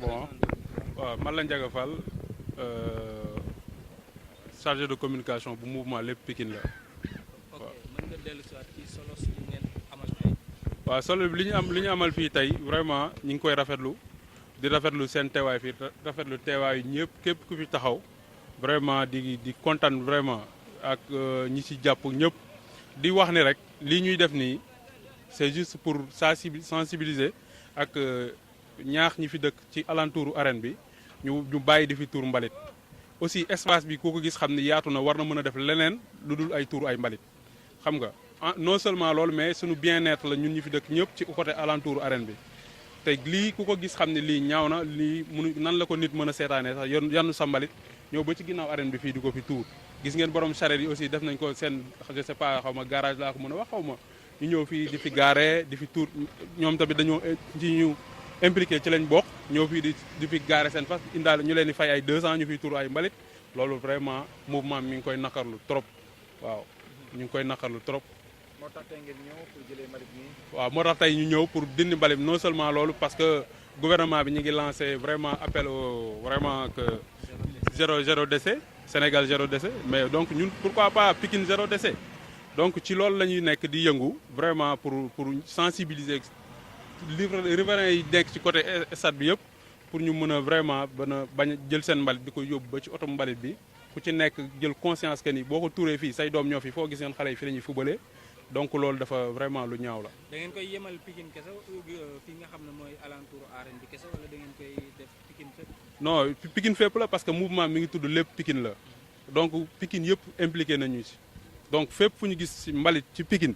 bon waaw man la Ndiaga Fall chargé de communication bu mouvement Lépp Pikine la. ok mën nga dellu si waat ci solo si li ngeen amal tey. waaw solo bi li ñu amal fii tey vraiment ñu ngi koy rafetlu di rafetlu seen teewaay fii rafetlu teewaayu ñëpp képp ku fi taxaw vraiment di kontaan vraiment ak ñi ci jàpp ñëpp di wax ni rek lii ñuy def nii c'est juste pour sensibiliser ak ñaax ñi fi dëkk ci alentouru arène bi ñu bàyyi di fi tuur mbalit. aussi espace bi ku ko gis xam ni yaatu na war na mën a def leneen lu dul ay tuur ay mbalit xam nga non seulement loolu mais suñu bien-être la ñun ñi fi dëkk ñëpp ci côté alentour arène bi te lii ku ko gis xam ne lii ñaaw na lii munu nan la ko nit mën a seetaanee sax yannu sa mbalit ñëw ba ci ginnaaw arène bi fii di ko fi tuur gis ngeen borom charrette yi aussi def nañ ko seen je sais pas xaw ma garage laa ko mën a wax xaw ma ñu ñëw fii di fi gaare di fi tuur ñoom tamit dañoo ci ñu impliqué ci lañ bokk ñëw fii di fi gaare seen fas indaale ñu leen di fay ay 200 ñu fiy tuur ay mbalit loolu vraiment mouvement mi ngi koy naqarlu trop waaw ñu ngi koy naqarlu trop. moo tax tey ngeen ñëw pour jëlee mbalit mi. waaw moo tax tey ñu ñëw pour dindi mbalit non seulement loolu parce que gouvernement bi ñu ngi lancé vraiment appel au vraiment que zéro déchet Sénégal zéro déchet mais donc ñun pourquoi pas Pikine zéro déchet donc ci loolu la ñuy nekk di yëngu vraiment pour sensibiliser riverains yi nekk ci côté stade bi yëpp pour ñu mën a vraiment bañ a jël seen mbalit di ko yóbbu ba ci oto mbalit bi ku ci nekk jël conscience que ni boo ko tuuree fii say doom ñoo fi foo gis ngeen xale yi fi la ñuy fubalee donc loolu dafa vraiment lu ñaaw la. da ngeen koy yemal Pikine kese fi nga xam ne mooy alentour arène bi kese wala da ngeen koy def Pikine fépp. non Pikine fépp la parce que mouvement mi ngi tudd Lépp Pikine la donc Pikine yëpp impliqué nañu ci donc fépp fu ñu gis ci mbalit ci Pikine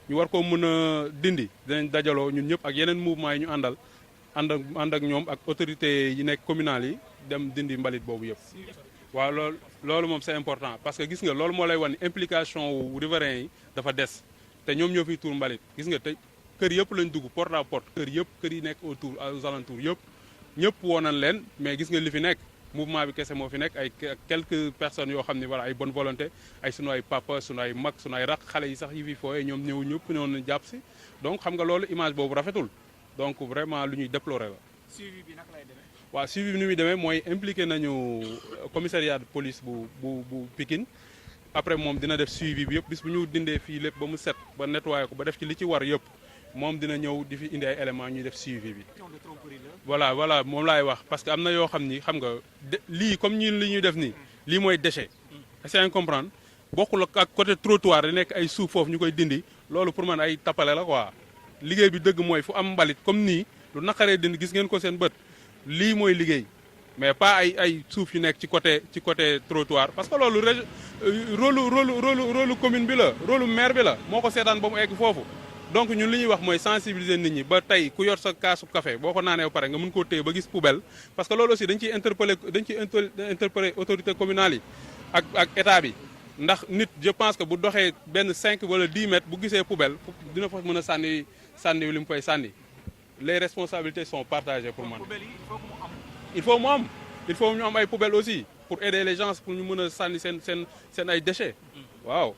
ñu war ko mën a dindi dinañ dajaloo ñun ñëpp ak yeneen mouvement yi ñu àndal ànd ak ñoom ak autorités yi nekk communales yi dem dindi mbalit boobu yëpp. waaw loolu moom c'est important parce que gis nga loolu moo lay wan implication wu riverains yi dafa des te ñoom ñoo fiy tuur mbalit gis nga te kër yëpp lañ dugg porte à porte kër yi nekk autour aux alentours yëpp ñëpp woo nañ leen mais gis nga li fi nekk mouvement bi kese moo fi nekk ay quelques personnes yoo xam ne voilà ay bonne volonté ay sunu ay papa sunu ay mag sunu ay rak xale yi sax yi fi fooyee ñoom ñëpp ñoo nañ jàpp si donc xam nga loolu image boobu rafetul donc vraiment lu ñuy déplorer la. suivi bi naka lay demee. waaw suivi bi ni muy demee mooy impliqué nañu commissariat de police bu Pikine après moom dina def suivi bi yëpp bis bu ñu dindee fii lépp ba mu set ba nettoyé ko ba def ci li ci war yëpp moom dina ñëw di fi indi ay éléments ñuy def suivi bi. voilà moom laay wax parce que am na yoo xam ni xam nga lii comme ñun li ñuy def nii lii mooy déchet. est-ce que comprendre bokkul ak côté trottoir di nekk ay suuf foofu ñu koy dindi loolu pour man ay tappale la quoi liggéey bi dëgg mooy fu am mbalit comme nii lu naqaree dindi gis ngeen ko seen bët lii mooy liggéey mais pas ay suuf yu nekk ci côté trottoir parce que loolu rôle commune bi la rôle maire bi la moo ko seetaan ba mu egg foofu donc ñun li ñuy wax mooy sensibiliser nit ñi ba tey ku yor sa kaasu café boo ko naanee ba pare nga mën koo téye ba gis poubelle parce que loolu aussi dañ ciy interpeller autorité communale yi ak état bi ndax nit je pense que bu doxee benn 5 wala 10 mètres bu gisee poubelle dina fa mën a sànni li mu fay sànni les responsabilités sont partagées pour man. il faut ñu am ay poubelles aussi pour aider les gens pour ñu mën a sànni seen ay déchets. waaw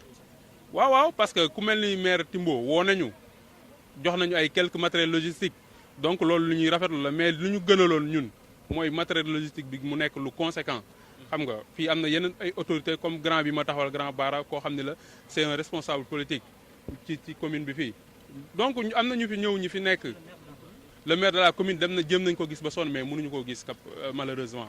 parce que ku mel ni maire Timbo woo nañu jox nañu ay quelques matériels logistiques donc loolu lu ñuy rafetlu la mais lu ñu gënaloon ñun mooy matériel logistique bi mu nekk lu conséquent. xam nga fii am na yeneen ay autorités comme grand bi ma taxawal grand Bara koo xam ne la c'est un responsable politique ci commune bi fii donc am na ñu fi ñëw ñi fi nekk. le maire de la commune dem na jëm nañ ko gis ba sonn mais mënuñu koo gis malheureusement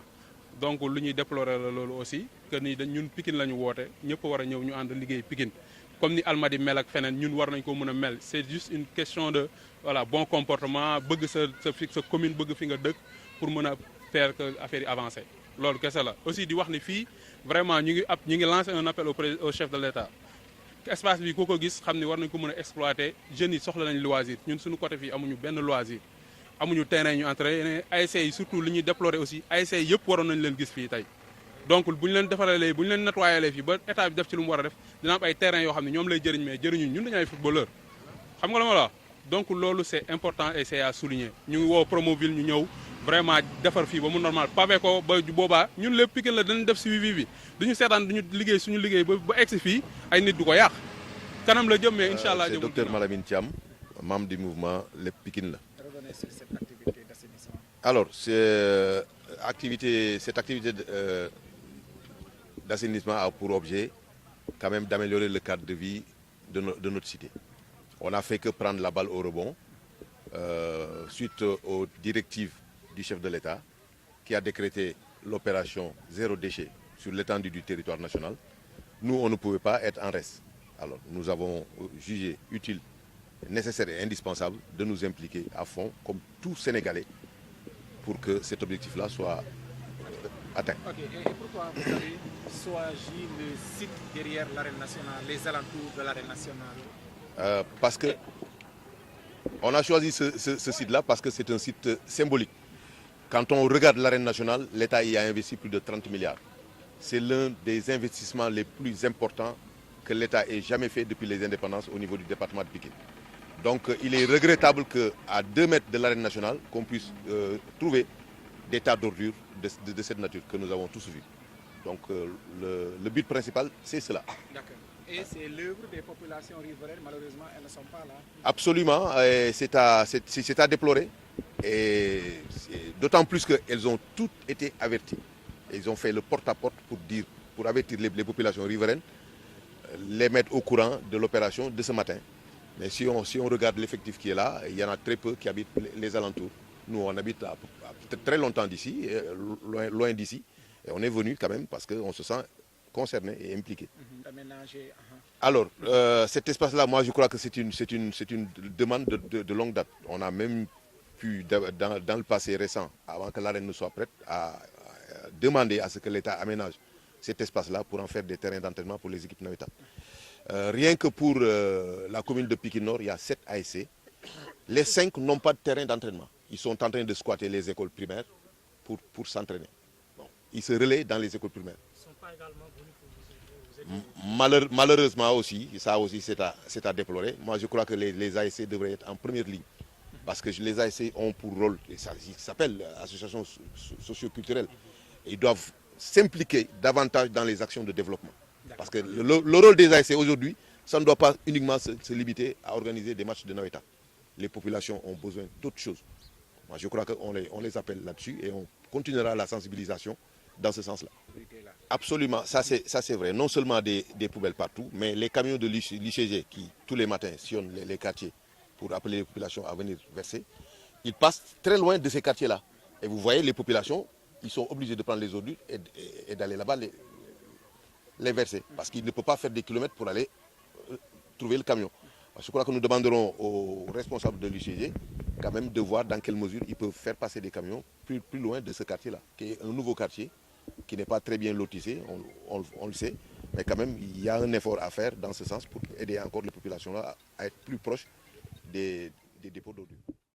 donc lu ñuy déplorer la loolu aussi que ni ñun Pikine la ñu woote ñëpp war a ñëw ñu ànd liggéey Pikine comme ni Almadies mel ak feneen ñun war nañ ko mën a mel c'est juste une question de voilà bon comportement bëgg sa commune bëgg fi nga dëkk pour mën a faire que affaire yi avancer loolu kese la aussi di wax ni fii vraiment ñu ngi lancer un appel au chef de l'État espace bi ku ko gis xam ni war nañ ko mën a exploiter jeunes yi soxla nañ loisir ñun suñu côté fii amuñu benn loisir amuñu terrain ñu entraîné ASC yi surtout li ñuy déplorer aussi ASC yëpp waroon nañu leen gis fii tey donc bu ñu leen defaralee bu ñu leen nettoyalee fii ba état bi def ci lu mu war a def dina am ay terrain yoo xam ne ñoom lay jëriñ mais jëriñu ñun dañu ay footballeur xam nga la ma la wax donc loolu c'est important et c'est à souligner ñu ngi woo Promoville ñu ñëw vraiment defar fii ba mu normal pavé ko ba boobaa ñun Lépp Pikine la dañu def suivi bi duñu seetaan duñu liggéey suñu liggéey ba egsi fii ay nit du ko yàq kanam la jëm mais incha allah c'est docteur Malamine Thiam membre du mouvement Lépp Pikine la. Revenez sur cette activité d'assainissement. Alors, cette activité d'assainissement a pour objet quand même d'améliorer le cadre de vie de notre cité. On n'a fait que prendre la balle au rebond suite aux directives du chef de l'État qui a décrété l'opération zéro déchet sur l'étendue du territoire national. Nous, on ne pouvait pas être en reste. Alors, nous avons jugé utile, nécessaire et indispensable de nous impliquer à fond, comme tout Sénégalais, pour que cet objectif-là soit atteint. Ok, et pourquoi vous avez choisi le site derrière l'arène nationale, les alentours de l'arène nationale? Parce que on a choisi ce site-là parce que c'est un site symbolique. Quand on regarde l'arène nationale, l'État y a investi plus de 30 milliards. C'est l'un des investissements les plus importants que l'État ait jamais fait depuis les indépendances au niveau du département de Pikine. Donc il est regrettable qu'à 2 mètres de l'arène nationale, qu'on puisse trouver des tas d'ordures de cette nature que nous avons tous vus. Donc le but principal, c'est cela. D'accord. Et c'est l'œuvre des populations riveraines, malheureusement, elles ne sont pas là. Absolument, c'est à déplorer. Et d'autant plus qu'elles ont toutes été averties. Ils ont fait le porte-à-porte pour avertir les populations riveraines, les mettre au courant de l'opération de ce matin. Mais si on regarde l'effectif qui est là, il y en a très peu qui habitent les alentours. Nous, on habite à très longtemps d'ici, loin d'ici. Et on est venu quand même parce qu'on se sent concerné et impliqué. D'aménager. Alors, cet espace-là, moi, je crois que c'est une demande de longue date. On a même pu, dans le passé récent, avant que l'arène ne soit prête, à demander à ce que l'État aménage cet espace-là pour en faire des terrains d'entraînement pour les équipes navétanes. Rien que pour la commune de Pikine Nord, il y a 7 ASC. Les 5 n'ont pas de terrain d'entraînement. Ils sont en train de squatter les écoles primaires pour s'entraîner. Bon, ils se relaient dans les écoles primaires. Ils ne sont pas également venus pour vous aider. Malheureusement aussi, ça aussi c'est à déplorer. Moi je crois que les ASC devraient être en première ligne. Parce que les ASC ont pour rôle, et ça s'appelle association socio-culturelle, ils doivent s'impliquer davantage dans les actions de développement. Parce que le rôle des ASC aujourd'hui, ça ne doit pas uniquement se limiter à organiser des matchs de Naveta. Les populations ont besoin d'autres choses. Moi, je crois qu'on les appelle là-dessus et on continuera la sensibilisation dans ce sens-là. Absolument, ça c'est vrai. Non seulement des poubelles partout, mais les camions de l'ICG qui, tous les matins, sillonnent les quartiers pour appeler les populations à venir verser, ils passent très loin de ces quartiers-là. Et vous voyez, les populations, ils sont obligés de prendre les ordures et d'aller là-bas les verser. Parce qu'ils ne peuvent pas faire des kilomètres pour aller trouver le camion. Je crois que nous demanderons aux responsables de l'UCG quand même de voir dans quelle mesure ils peuvent faire passer des camions plus loin de ce quartier-là, qui est un nouveau quartier, qui n'est pas très bien lotissé, on le sait, mais quand même il y a un effort à faire dans ce sens pour aider encore les populations-là à être plus proches des dépôts d'ordures.